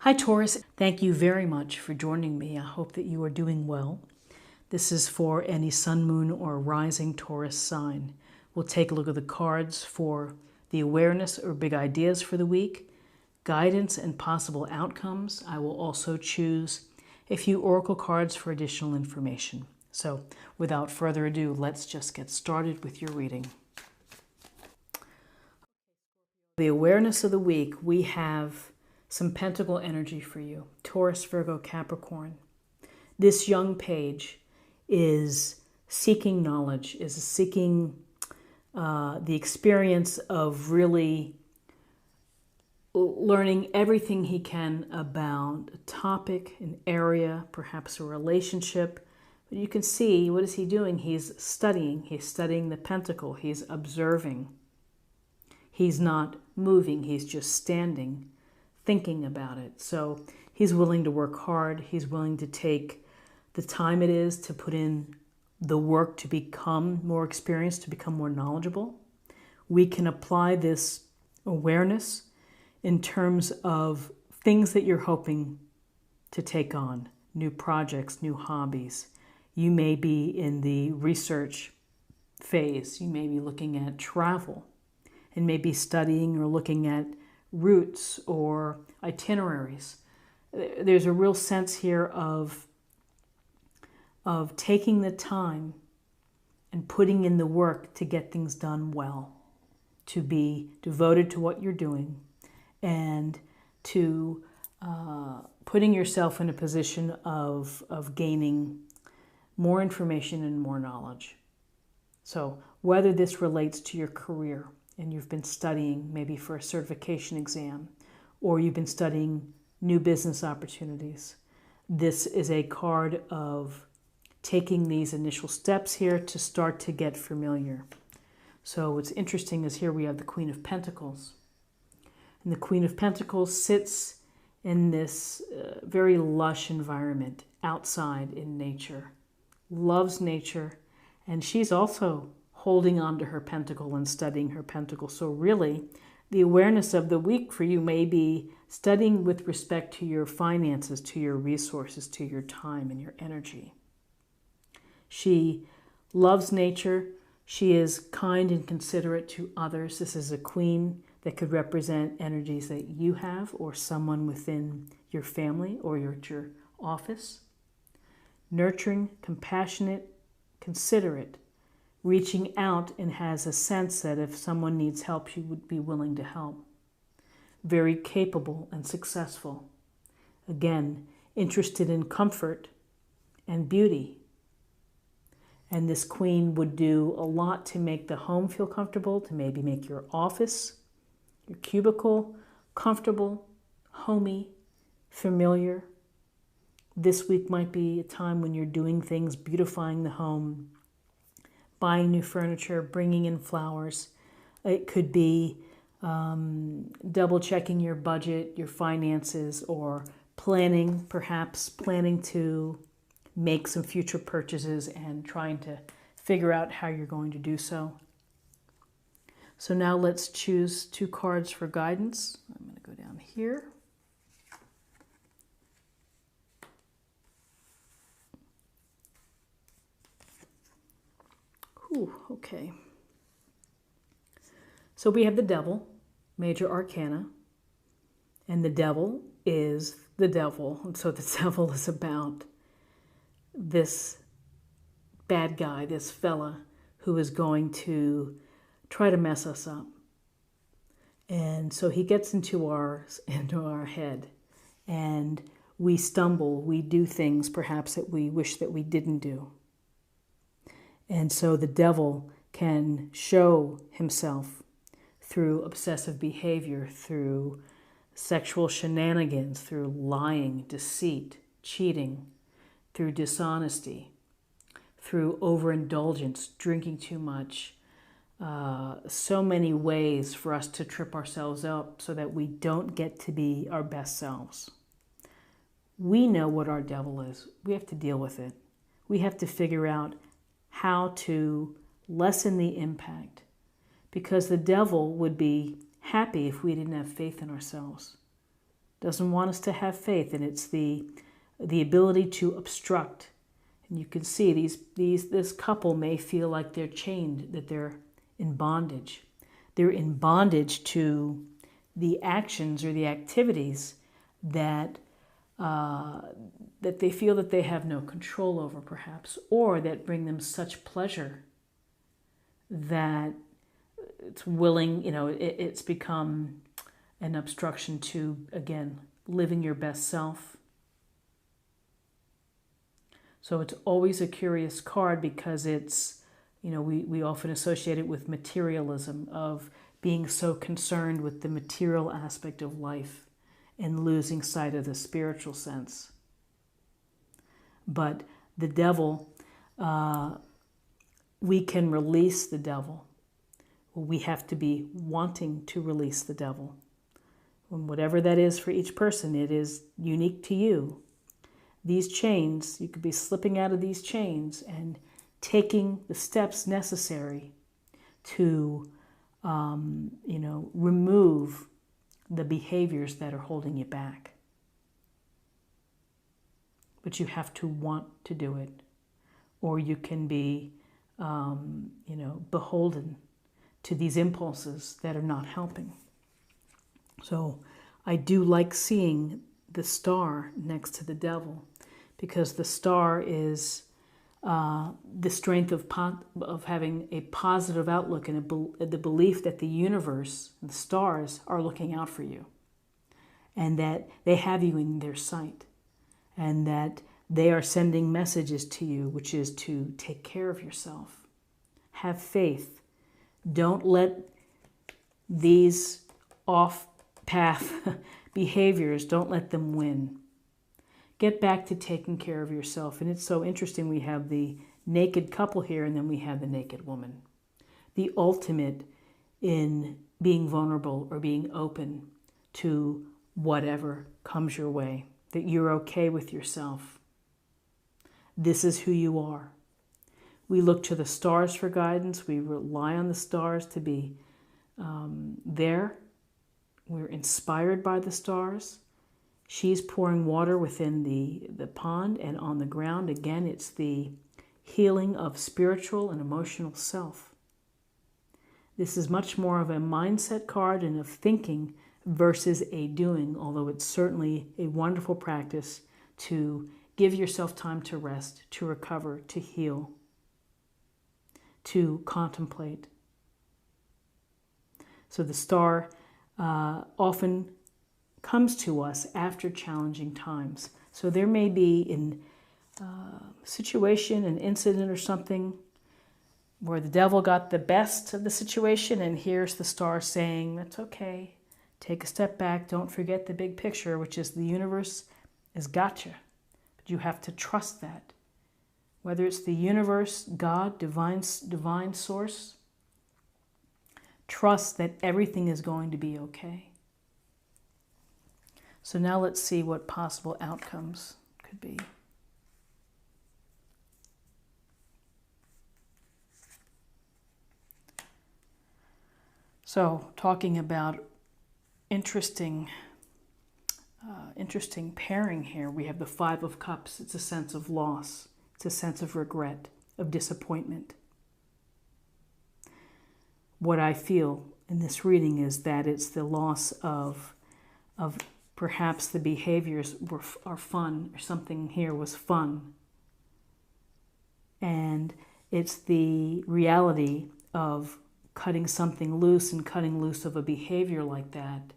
Hi Taurus, thank you very much for joining me. I hope that you are doing well. This is for any sun, moon, or rising Taurus sign. We'll take a look at the cards for the awareness or big ideas for the week, guidance and possible outcomes. I will also choose a few oracle cards for additional information. So without further ado, let's just get started with your reading. The awareness of the week, we have some pentacle energy for you. Taurus, Virgo, Capricorn. This young page is seeking knowledge, is seeking the experience of really learning everything he can about a topic, an area, perhaps a relationship. But you can see, what is he doing? He's studying. He's studying the pentacle. He's observing. He's not moving. He's just standing, thinking about it. So he's willing to work hard. He's willing to take the time it is to put in the work to become more experienced, to become more knowledgeable. We can apply this awareness in terms of things that you're hoping to take on, new projects, new hobbies. You may be in the research phase. You may be looking at travel and maybe studying or looking at routes or itineraries. There's a real sense here of taking the time and putting in the work to get things done well, to be devoted to what you're doing, and to putting yourself in a position of gaining more information and more knowledge. So whether this relates to your career and you've been studying maybe for a certification exam, or you've been studying new business opportunities, this is a card of taking these initial steps here to start to get familiar. So what's interesting is here we have the Queen of Pentacles. And the Queen of Pentacles sits in this very lush environment outside in nature, loves nature, and she's also holding on to her pentacle and studying her pentacle. So really, the awareness of the week for you may be studying with respect to your finances, to your resources, to your time and your energy. She loves nature. She is kind and considerate to others. This is a queen that could represent energies that you have or someone within your family or your office. Nurturing, compassionate, considerate, reaching out, and has a sense that if someone needs help, she would be willing to help. Very capable and successful. Again, interested in comfort and beauty. And this queen would do a lot to make the home feel comfortable, to maybe make your office, your cubicle, comfortable, homey, familiar. This week might be a time when you're doing things, beautifying the home, buying new furniture, bringing in flowers. It could be double checking your budget, your finances, or perhaps planning to make some future purchases and trying to figure out how you're going to do so. So now let's choose two cards for guidance. I'm going to go down here. Ooh, okay. So we have the Devil, major arcana, and the Devil is the Devil. And so the Devil is about this bad guy, this fella who is going to try to mess us up. And so he gets into our head, and we stumble, we do things perhaps that we wish that we didn't do. And so the devil can show himself through obsessive behavior, through sexual shenanigans, through lying, deceit, cheating, through dishonesty, through overindulgence, drinking too much. So many ways for us to trip ourselves up so that we don't get to be our best selves. We know what our devil is. We have to deal with it. We have to figure out how to lessen the impact, because the devil would be happy if we didn't have faith in ourselves. doesn't want us to have faith, and it's the ability to obstruct. And you can see this couple may feel like they're chained, that they're in bondage. They're in bondage to the actions or the activities that they feel that they have no control over, perhaps, or that bring them such pleasure that it's willing, it's become an obstruction to, again, living your best self. So it's always a curious card because it's, we often associate it with materialism, of being so concerned with the material aspect of life and losing sight of the spiritual sense. But the devil, we can release the devil. We have to be wanting to release the devil. And whatever that is for each person, it is unique to you. These chains, you could be slipping out of these chains and taking the steps necessary to, remove the behaviors that are holding you back. But you have to want to do it, or you can be, beholden to these impulses that are not helping. So I do like seeing the star next to the devil, because the star is the strength of having a positive outlook and the belief that the universe, the stars, are looking out for you, and that they have you in their sight, and that they are sending messages to you, which is to take care of yourself. Have faith. Don't let these off-path behaviors, don't let them win. Get back to taking care of yourself. And it's so interesting, we have the naked couple here, and then we have the naked woman. The ultimate in being vulnerable or being open to whatever comes your way, that you're okay with yourself. This is who you are. We look to the stars for guidance. We rely on the stars to be there. We're inspired by the stars. She's pouring water within the pond, and on the ground, again, it's the healing of spiritual and emotional self. This is much more of a mindset card and of thinking versus a doing, although it's certainly a wonderful practice to give yourself time to rest, to recover, to heal, to contemplate. So the star often comes to us after challenging times. So there may be in a situation, an incident or something, where the devil got the best of the situation, and here's the star saying, that's okay, take a step back, don't forget the big picture, which is the universe has got you. But you have to trust that. Whether it's the universe, God, divine source, trust that everything is going to be okay. So now let's see what possible outcomes could be. So talking about interesting pairing here, we have the Five of Cups. It's a sense of loss. It's a sense of regret, of disappointment. What I feel in this reading is that it's the loss of perhaps the behaviors are fun, or something here was fun. And it's the reality of cutting something loose and cutting loose of a behavior like that.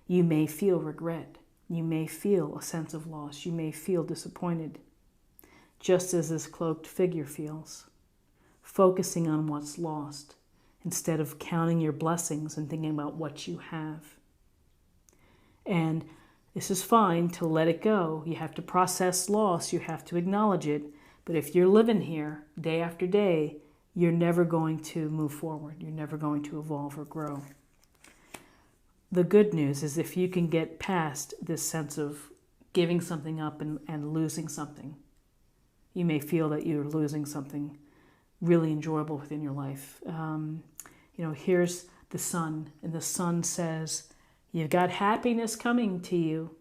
You may feel regret. You may feel a sense of loss. You may feel disappointed, just as this cloaked figure feels, focusing on what's lost instead of counting your blessings and thinking about what you have. And this is fine to let it go. You have to process loss. You have to acknowledge it. But if you're living here day after day, you're never going to move forward. You're never going to evolve or grow. The good news is if you can get past this sense of giving something up and losing something, you may feel that you're losing something really enjoyable within your life. Here's the sun, and the sun says, you've got happiness coming to you.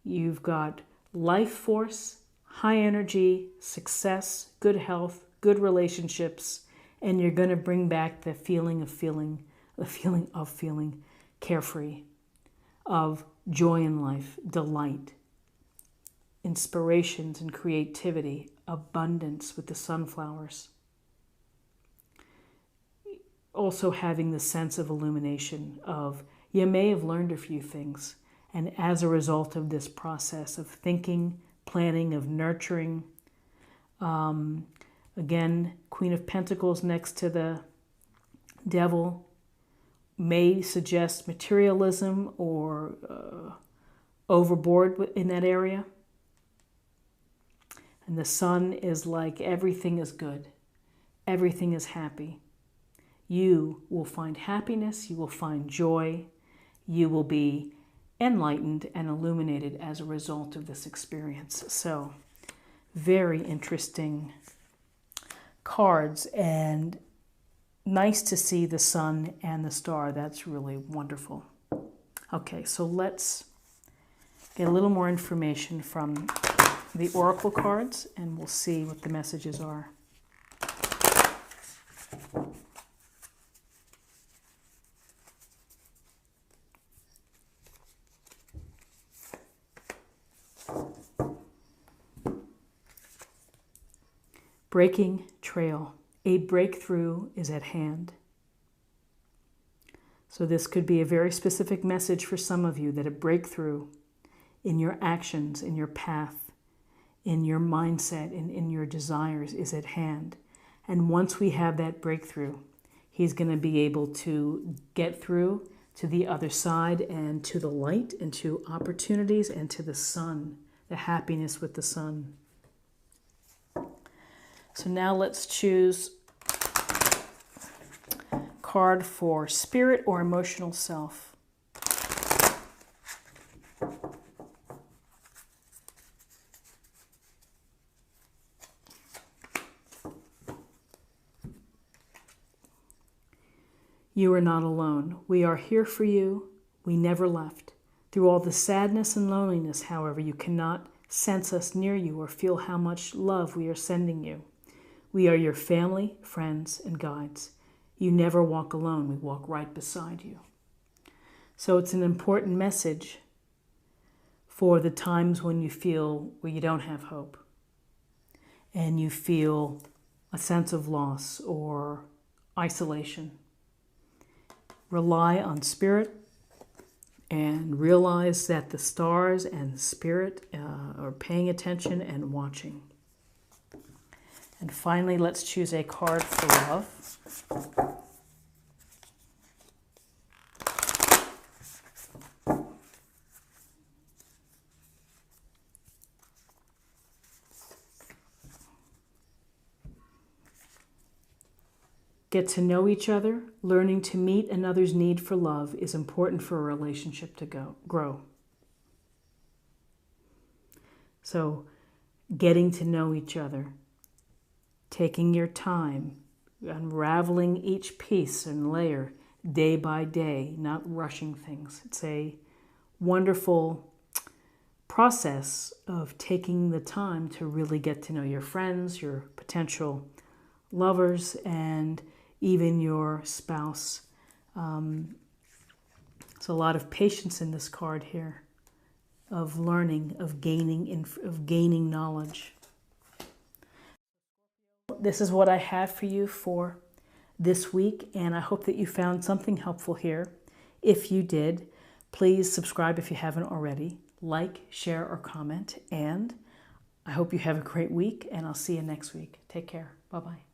You've got life force, high energy, success, good health, good relationships, and you're going to bring back the feeling of feeling carefree, of joy in life, delight, inspirations and creativity, abundance with the sunflowers. Also having the sense of illumination of you may have learned a few things, and as a result of this process of thinking, planning, of nurturing, again, Queen of Pentacles next to the Devil may suggest materialism or overboard in that area. And the Sun is like everything is good. Everything is happy. You will find happiness. You will find joy. You will be enlightened and illuminated as a result of this experience. So, very interesting cards, and nice to see the sun and the star. That's really wonderful. Okay, so let's get a little more information from the oracle cards, and we'll see what the messages are. Breaking trail. A breakthrough is at hand. So this could be a very specific message for some of you, that a breakthrough in your actions, in your path, in your mindset, and in your desires is at hand. And once we have that breakthrough, he's going to be able to get through to the other side and to the light and to opportunities and to the sun, the happiness with the sun. So now let's choose a card for spirit or emotional self. You are not alone. We are here for you. We never left. Through all the sadness and loneliness, however, you cannot sense us near you or feel how much love we are sending you. We are your family, friends, and guides. You never walk alone. We walk right beside you. So it's an important message for the times when you feel where you don't have hope and you feel a sense of loss or isolation. Rely on spirit and realize that the stars and the spirit are paying attention and watching. And finally, let's choose a card for love. Get to know each other. Learning to meet another's need for love is important for a relationship to grow. So, getting to know each other, taking your time, unraveling each piece and layer day by day, not rushing things. It's a wonderful process of taking the time to really get to know your friends, your potential lovers, and even your spouse. There's a lot of patience in this card here, of learning, of gaining knowledge. This is what I have for you for this week, and I hope that you found something helpful here. If you did, please subscribe if you haven't already. Like, share, or comment, and I hope you have a great week, and I'll see you next week. Take care. Bye-bye.